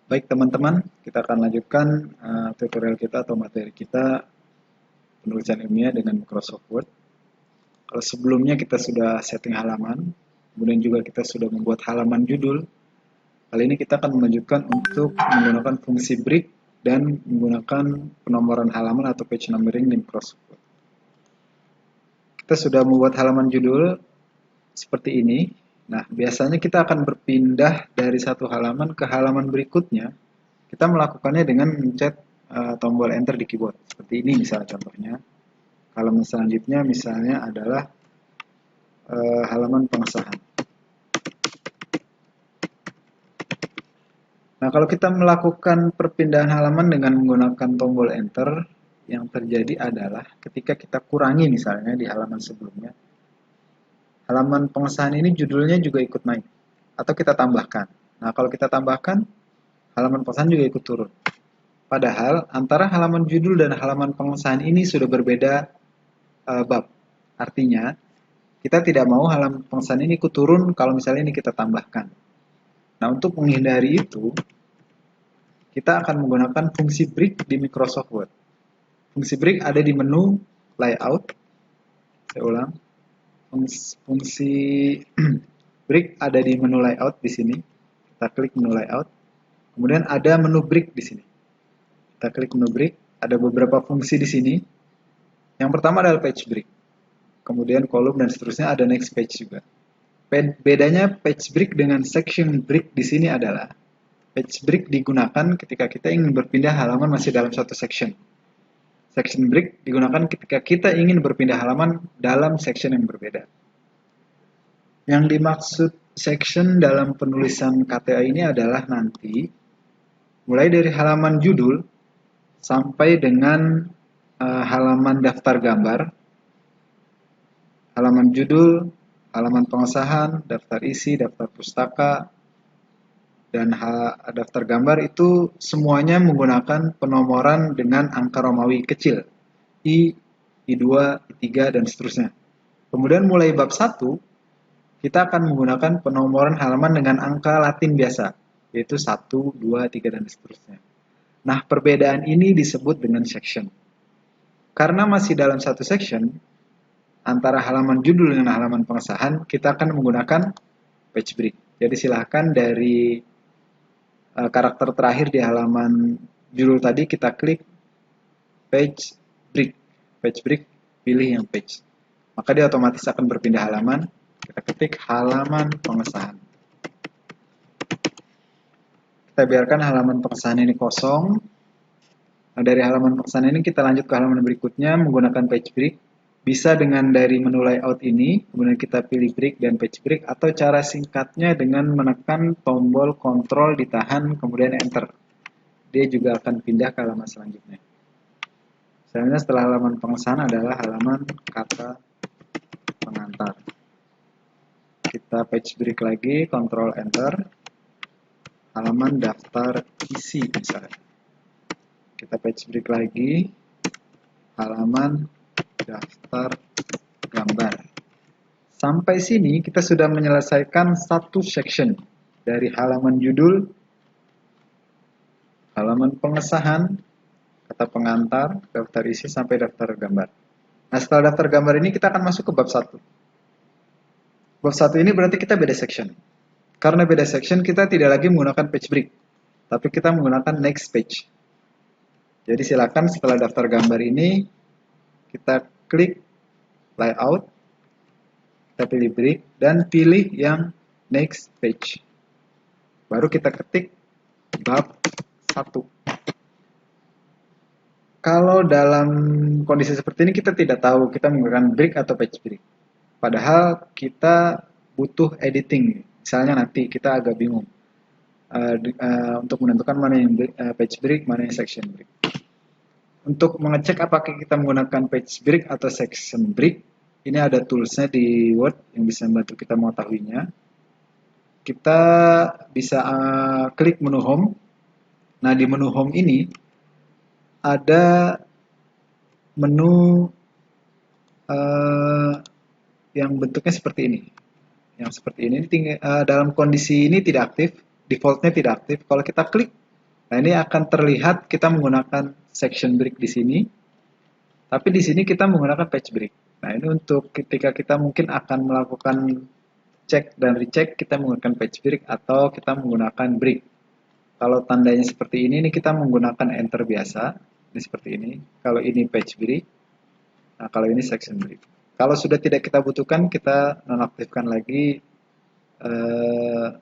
Baik teman-teman, kita akan lanjutkan tutorial kita atau materi kita penulisan ilmiah dengan Microsoft Word. Kalau sebelumnya kita sudah setting halaman, kemudian juga kita sudah membuat halaman judul, kali ini kita akan melanjutkan untuk menggunakan fungsi break dan menggunakan penomoran halaman atau page numbering di Microsoft Word. Kita sudah membuat halaman judul seperti ini. Nah, biasanya kita akan berpindah dari satu halaman ke halaman berikutnya. Kita melakukannya dengan mencet tombol enter di keyboard. Seperti ini misalnya contohnya. Halaman selanjutnya misalnya adalah halaman pengesahan. Nah, kalau kita melakukan perpindahan halaman dengan menggunakan tombol enter, yang terjadi adalah ketika kita kurangi misalnya di halaman sebelumnya, halaman pengesahan ini judulnya juga ikut naik. Atau kita tambahkan. Nah, kalau kita tambahkan, halaman pengesahan juga ikut turun. Padahal antara halaman judul dan halaman pengesahan ini sudah berbeda bab. Artinya, kita tidak mau halaman pengesahan ini ikut turun kalau misalnya ini kita tambahkan. Nah, untuk menghindari itu, kita akan menggunakan fungsi break di Microsoft Word. Fungsi break ada di menu layout. Saya ulang. Fungsi break ada di menu layout di sini. Kita klik menu layout. Kemudian ada menu break di sini. Kita klik menu break. Ada beberapa fungsi di sini. Yang pertama adalah page break. Kemudian kolom dan seterusnya ada next page juga. Bedanya page break dengan section break di sini adalah page break digunakan ketika kita ingin berpindah halaman masih dalam suatu section. Section break digunakan ketika kita ingin berpindah halaman dalam section yang berbeda. Yang dimaksud section dalam penulisan KTA ini adalah nanti mulai dari halaman judul sampai dengan halaman daftar gambar, halaman judul, halaman pengesahan, daftar isi, daftar pustaka, dan daftar gambar itu semuanya menggunakan penomoran dengan angka Romawi kecil. I, I2, I3, dan seterusnya. Kemudian mulai bab 1, kita akan menggunakan penomoran halaman dengan angka Latin biasa, yaitu 1, 2, 3, dan seterusnya. Nah, perbedaan ini disebut dengan section. Karena masih dalam satu section, antara halaman judul dengan halaman pengesahan, kita akan menggunakan page break. Jadi silahkan dari karakter terakhir di halaman judul tadi kita klik page break. Page break, pilih yang page. Maka dia otomatis akan berpindah halaman. Kita ketik halaman pengesahan. Kita biarkan halaman pengesahan ini kosong. Nah, dari halaman pengesahan ini kita lanjut ke halaman berikutnya menggunakan page break. Bisa dengan dari menu layout ini, kemudian kita pilih break dan page break, atau cara singkatnya dengan menekan tombol kontrol ditahan kemudian enter. Dia juga akan pindah ke halaman selanjutnya. Misalnya setelah halaman pengesahan adalah halaman kata pengantar. Kita page break lagi, kontrol enter. Halaman daftar isi misalnya. Kita page break lagi, halaman daftar gambar. Sampai sini kita sudah menyelesaikan satu section dari halaman judul, halaman pengesahan, kata pengantar, daftar isi sampai daftar gambar. Nah, setelah daftar gambar ini kita akan masuk ke bab 1. Bab 1 ini berarti kita beda section. Karena beda section kita tidak lagi menggunakan page break, tapi kita menggunakan next page. Jadi silakan setelah daftar gambar ini kita klik layout, kita pilih break, dan pilih yang next page. Baru kita ketik bab 1. Kalau dalam kondisi seperti ini kita tidak tahu kita menggunakan break atau page break. Padahal kita butuh editing. Misalnya nanti kita agak bingung untuk menentukan mana yang page break, mana yang section break. Untuk mengecek apakah kita menggunakan page break atau section break, ini ada toolsnya di Word yang bisa membantu kita mengetahuinya. Kita bisa klik menu Home. Nah, di menu Home ini ada menu yang bentuknya seperti ini. Yang seperti ini dalam kondisi ini tidak aktif, defaultnya tidak aktif. Kalau kita klik Nah, ini akan terlihat kita menggunakan section break di sini, tapi di sini kita menggunakan page break. Nah, ini untuk ketika kita mungkin akan melakukan cek dan recheck, kita menggunakan page break atau kita menggunakan break. Kalau tandanya seperti ini kita menggunakan enter biasa, ini seperti ini. Kalau ini page break, nah kalau ini section break. Kalau sudah tidak kita butuhkan, kita nonaktifkan lagi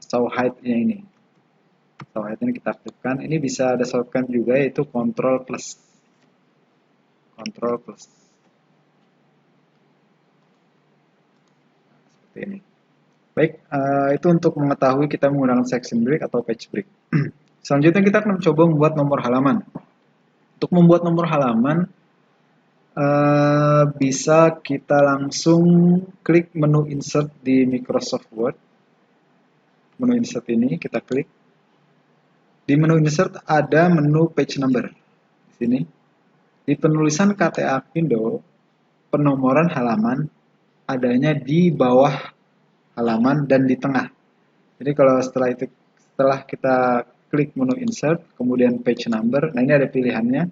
show height-nya ini. Show height ini kita aktifkan. Ini bisa ada shortcut juga, yaitu Ctrl plus. Ctrl plus. Seperti ini. Baik, itu untuk mengetahui kita menggunakan section break atau page break. Selanjutnya kita akan mencoba membuat nomor halaman. Untuk membuat nomor halaman, bisa kita langsung klik menu insert di Microsoft Word. Menu insert ini kita klik. Di menu insert ada menu page number. Di sini. Di penulisan KTA Apindo, penomoran halaman adanya di bawah halaman dan di tengah. Jadi kalau setelah kita klik menu insert, kemudian page number, nah ini ada pilihannya.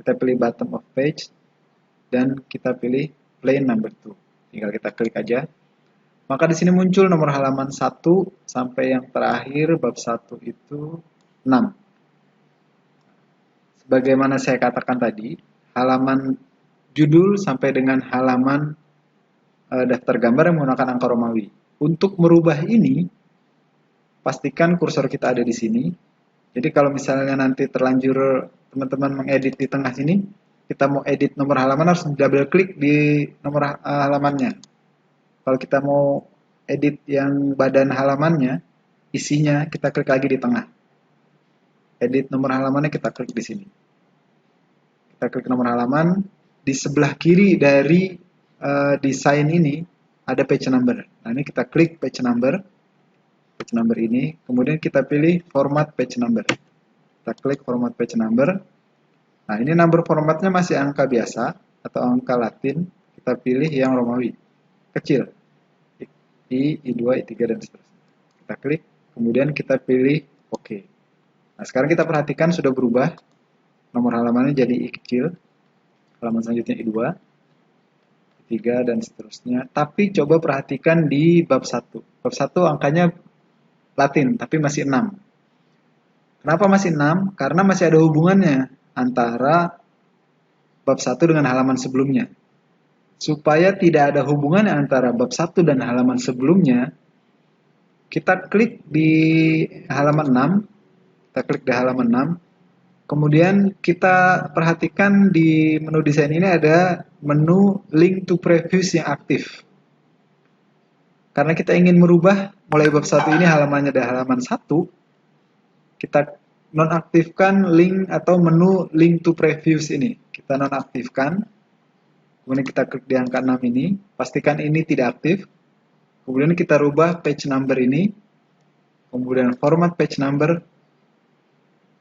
Kita pilih bottom of page dan kita pilih plain number 2. Tinggal kita klik aja. Maka di sini muncul nomor halaman 1 sampai yang terakhir bab 1 itu 6. Sebagaimana saya katakan tadi, halaman judul sampai dengan halaman daftar gambar yang menggunakan angka Romawi. Untuk merubah ini, pastikan kursor kita ada di sini. Jadi kalau misalnya nanti terlanjur teman-teman mengedit di tengah sini, kita mau edit nomor halaman harus double klik di nomor halamannya. Kalau kita mau edit yang badan halamannya, isinya kita klik lagi di tengah. Edit nomor halamannya kita klik di sini. Kita klik nomor halaman, di sebelah kiri dari desain ini ada page number. Nah, ini kita klik page number ini, kemudian kita pilih format page number. Kita klik format page number. Nah, ini number formatnya masih angka biasa atau angka Latin. Kita pilih yang Romawi, kecil. I2, I3, dan seterusnya. Kita klik, kemudian kita pilih OK. Nah, sekarang kita perhatikan sudah berubah. Nomor halamannya jadi I kecil. Halaman selanjutnya I2, I3, dan seterusnya. Tapi coba perhatikan di bab 1. Bab 1 angkanya Latin, tapi masih 6. Kenapa masih 6? Karena masih ada hubungannya antara bab 1 dengan halaman sebelumnya. Supaya tidak ada hubungan antara bab 1 dan halaman sebelumnya, kita klik di halaman 6, kita klik di halaman 6, kemudian kita perhatikan di menu desain ini ada menu link to previous yang aktif. Karena kita ingin merubah mulai bab 1 ini halamannya dari halaman 1, kita nonaktifkan link atau menu link to previous ini. Kita nonaktifkan. Kemudian kita klik di angka 6 ini, pastikan ini tidak aktif. Kemudian kita rubah page number ini, kemudian format page number.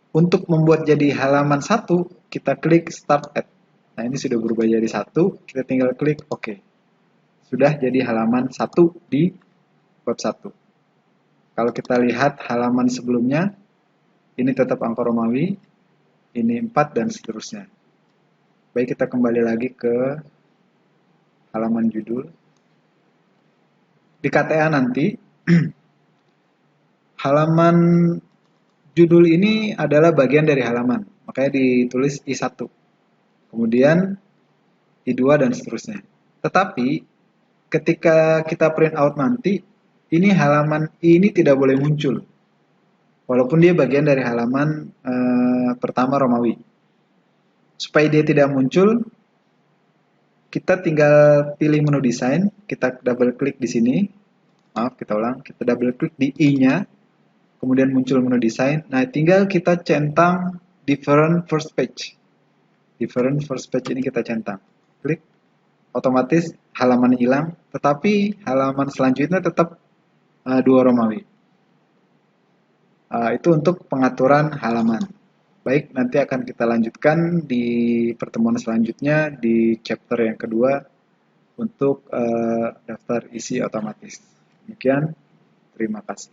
Untuk membuat jadi halaman 1, kita klik Start At. Nah, ini sudah berubah jadi 1, kita tinggal klik OK. Sudah jadi halaman 1 di bab 1. Kalau kita lihat halaman sebelumnya, ini tetap angka Romawi, ini 4, dan seterusnya. Baik, kita kembali lagi ke halaman judul. Di KTA nanti, halaman judul ini adalah bagian dari halaman, makanya ditulis I1. Kemudian I2 dan seterusnya. Tetapi ketika kita print out nanti, ini halaman ini tidak boleh muncul. Walaupun dia bagian dari halaman pertama Romawi. Supaya dia tidak muncul, kita tinggal pilih menu desain, kita double klik di sini. Maaf, kita ulang. Kita double klik di I-nya, kemudian muncul menu desain. Nah, tinggal kita centang different first page. Different first page ini kita centang. Klik, otomatis halaman hilang, tetapi halaman selanjutnya tetap 2 Romawi. Itu untuk pengaturan halaman. Baik, nanti akan kita lanjutkan di pertemuan selanjutnya di chapter yang kedua untuk daftar isi otomatis. Demikian, terima kasih.